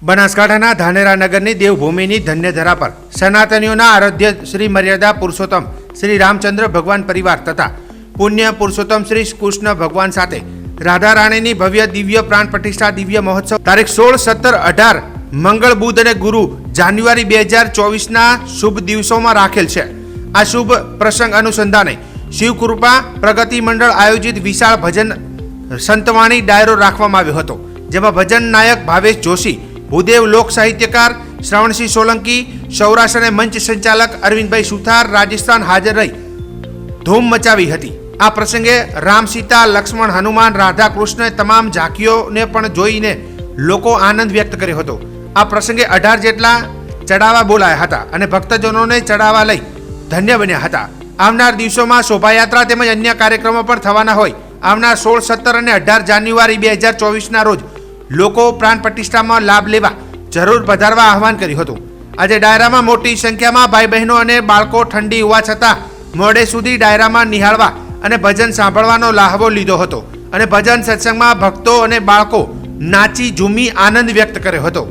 બનાસકાંઠાના ધાનેરા નગરની દેવભૂમિની ધન્યધરા પર સનાતનીઓના આરાધ્ય શ્રી મર્યાદા પુરુષોત્તમ શ્રી રામચંદ્ર ભગવાન પરિવાર તથા પુણ્ય પુરુષોત્તમ શ્રી કૃષ્ણ ભગવાન સાથે રાધા રાણીની ભવ્ય દિવ્ય પ્રાણ પ્રતિષ્ઠા દિવ્ય મહોત્સવ તારીખ 16, 17, 18 મંગળ, બુધ અને ગુરુ જાન્યુઆરી 2024ના શુભ દિવસોમાં રાખેલ છે। આ શુભ પ્રસંગ અનુસંધાને શિવકૃપા પ્રગતિ મંડળ આયોજિત વિશાળ ભજન સંતવાણી ડાયરો રાખવામાં આવ્યો હતો, જેમાં ભજન નાયક ભાવેશ જોશી, ભૂદેવ લોક સાહિત્યકાર શ્રવણસિંહ સોલંકી, સૌરાષ્ટ્ર અને મંચ સંચાલક અરવિંદભાઈ સુથાર રાજસ્થાન હાજર રહી ધૂમ મચાવી હતી। આ પ્રસંગે રામ, સીતા, લક્ષ્મણ, હનુમાન, રાધા, કૃષ્ણ તમામ ઝાંખીઓને પણ જોઈને લોકો આનંદ વ્યક્ત કર્યો હતો। આ પ્રસંગે 18 જેટલા ચડાવા બોલાયા હતા અને ભક્તજનોને ચડાવા લઈ ધન્ય બન્યા હતા। આવનાર દિવસોમાં શોભાયાત્રા તેમજ અન્ય કાર્યક્રમો પણ થવાના હોય આવનાર 16, 17 અને 18 જાન્યુઆરી 2024ના રોજ લોકો પ્રાણ પ્રતિષ્ઠામાં લાભ લેવા જરૂર પધારવા આહવાન કર્યું હતું। આજે ડાયરામાં મોટી સંખ્યામાં ભાઈ બહેનો અને બાળકો ઠંડી હોવા છતાં મોડે સુધી ડાયરામાં નિહાળવા અને ભજન સાંભળવાનો લાહવો લીધો હતો અને ભજન સત્સંગમાં ભક્તો અને બાળકો નાચી ઝૂમી આનંદ વ્યક્ત કર્યો હતો।